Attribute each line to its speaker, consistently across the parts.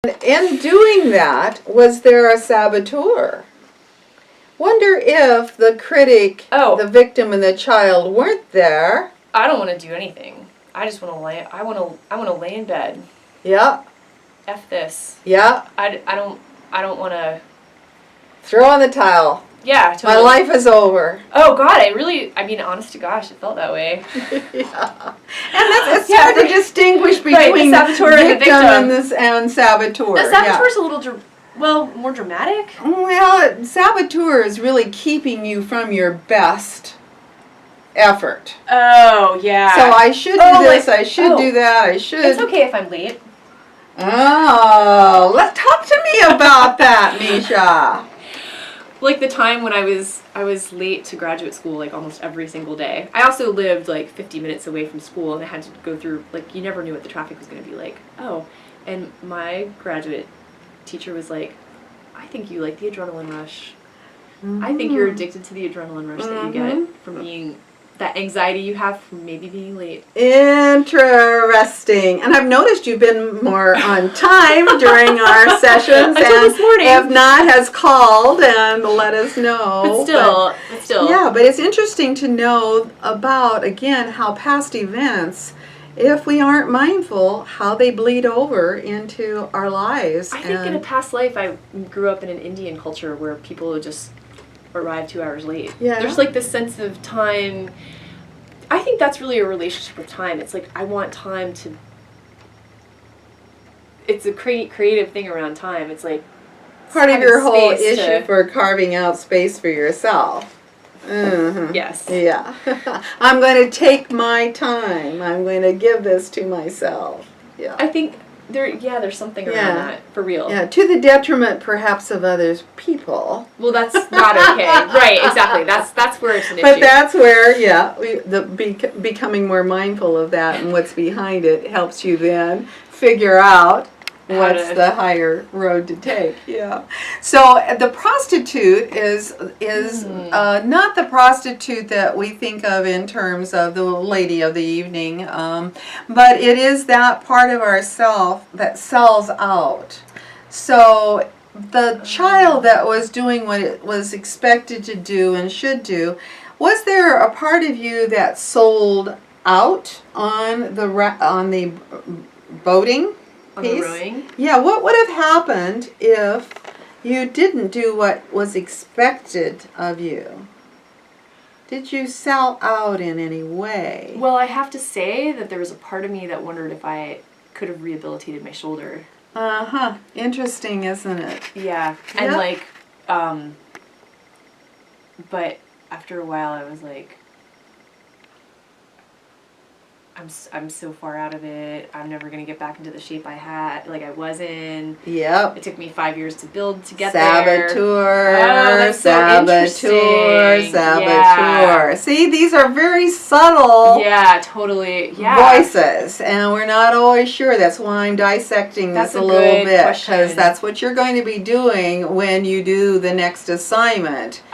Speaker 1: In doing that, was there a saboteur? Wonder if the critic, the victim, and the child weren't there.
Speaker 2: I don't want to do anything. I just want to lay. I want to lay in bed.
Speaker 1: Yeah.
Speaker 2: F this.
Speaker 1: Yeah.
Speaker 2: I don't want to.
Speaker 1: Throw in the towel.
Speaker 2: Yeah, totally.
Speaker 1: My life is over.
Speaker 2: Oh God, I mean, honest to gosh, it felt that way.
Speaker 1: Yeah. And it's hard to distinguish between
Speaker 2: the saboteur and the victim.
Speaker 1: And saboteur.
Speaker 2: The saboteur's a little, more dramatic.
Speaker 1: Well, saboteur is really keeping you from your best effort.
Speaker 2: Oh, yeah.
Speaker 1: So I should do this, I should do that, I should.
Speaker 2: It's okay if I'm late.
Speaker 1: Oh, let's talk to me about that, Misha.
Speaker 2: Like the time when I was late to graduate school, like almost every single day. I also lived like 50 minutes away from school, and I had to go through, like, you never knew what the traffic was going to be like. Oh, and my graduate teacher was like, I think you like the adrenaline rush. Mm-hmm. I think you're addicted to the adrenaline rush that you get from being, that anxiety you have from maybe being late.
Speaker 1: Interesting. And I've noticed you've been more on time during our sessions.
Speaker 2: Until this morning.
Speaker 1: If not, has called and let us know.
Speaker 2: But still.
Speaker 1: Yeah, but it's interesting to know about, again, how past events, if we aren't mindful, how they bleed over into our lives.
Speaker 2: I think in a past life, I grew up in an Indian culture where people would just arrive 2 hours late.
Speaker 1: Yeah.
Speaker 2: There's like this sense of time. I think that's really a relationship with time. It's like, I want time to, it's a creative thing around time. It's like
Speaker 1: part of your whole issue for carving out space for yourself. Mm-hmm.
Speaker 2: Yes.
Speaker 1: Yeah. I'm going to take my time. I'm going to give this to myself. Yeah.
Speaker 2: I think there's something around that, for real.
Speaker 1: Yeah, to the detriment perhaps of others people.
Speaker 2: Well, that's not okay. Right, exactly. That's where it's an issue.
Speaker 1: But that's where, becoming more mindful of that and what's behind it helps you then figure out what's the higher road to take. Yeah. So the prostitute is not the prostitute that we think of in terms of the lady of the evening, but it is that part of ourself that sells out. So the child that was doing what it was expected to do and should do, was there a part of you that sold out on the boating?
Speaker 2: On the rowing?
Speaker 1: Yeah, what would have happened if you didn't do what was expected of you? Did you sell out in any way?
Speaker 2: Well, I have to say that there was a part of me that wondered if I could have rehabilitated my shoulder.
Speaker 1: Uh-huh. Interesting, isn't it?
Speaker 2: Yeah. And like, but after a while I was like, I'm so far out of it. I'm never going to get back into the shape I had. Like, I was in.
Speaker 1: Yep.
Speaker 2: It took me 5 years to build to get
Speaker 1: Saboteur,
Speaker 2: there.
Speaker 1: saboteur.
Speaker 2: Yeah.
Speaker 1: See, these are very subtle voices, and we're not always sure. That's why I'm dissecting this a little bit, because that's what you're going to be doing when you do the next assignment.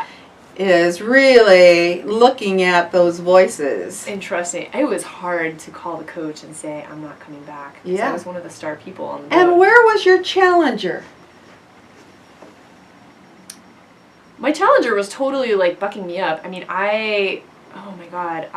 Speaker 1: Is really looking at those voices.
Speaker 2: Interesting. It was hard to call the coach and say, I'm not coming back.
Speaker 1: Yeah.
Speaker 2: I was one of the star people on the boat.
Speaker 1: And where was your challenger?
Speaker 2: My challenger was totally like bucking me up. I mean, oh my God,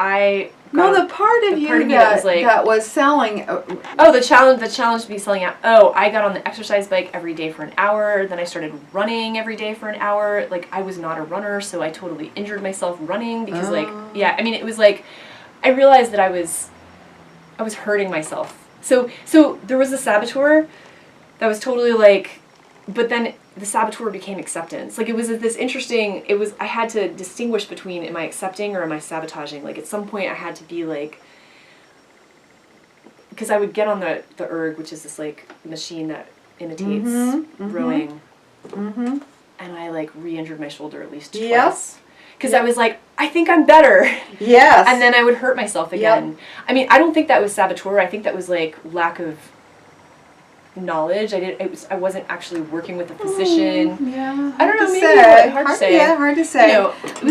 Speaker 1: the part of you that was selling.
Speaker 2: The challenge to be selling out. Oh, I got on the exercise bike every day for an hour. Then I started running every day for an hour. Like, I was not a runner, so I totally injured myself running because I mean, it was like, I realized that I was hurting myself. So there was a saboteur that was totally like, but then the saboteur became acceptance. Like, it was this interesting, I had to distinguish between, am I accepting or am I sabotaging? Like, at some point I had to be like, because I would get on the erg, which is this like machine that imitates rowing, and I like re-injured my shoulder at least twice. Because I was like, I think I'm better.
Speaker 1: Yes.
Speaker 2: And then I would hurt myself again. Yep. I mean, I don't think that was saboteur. I think that was like lack of knowledge. I wasn't actually working with a physician.
Speaker 1: Yeah.
Speaker 2: I don't know. Maybe hard to say.
Speaker 1: Yeah, hard to say.
Speaker 2: You know, it was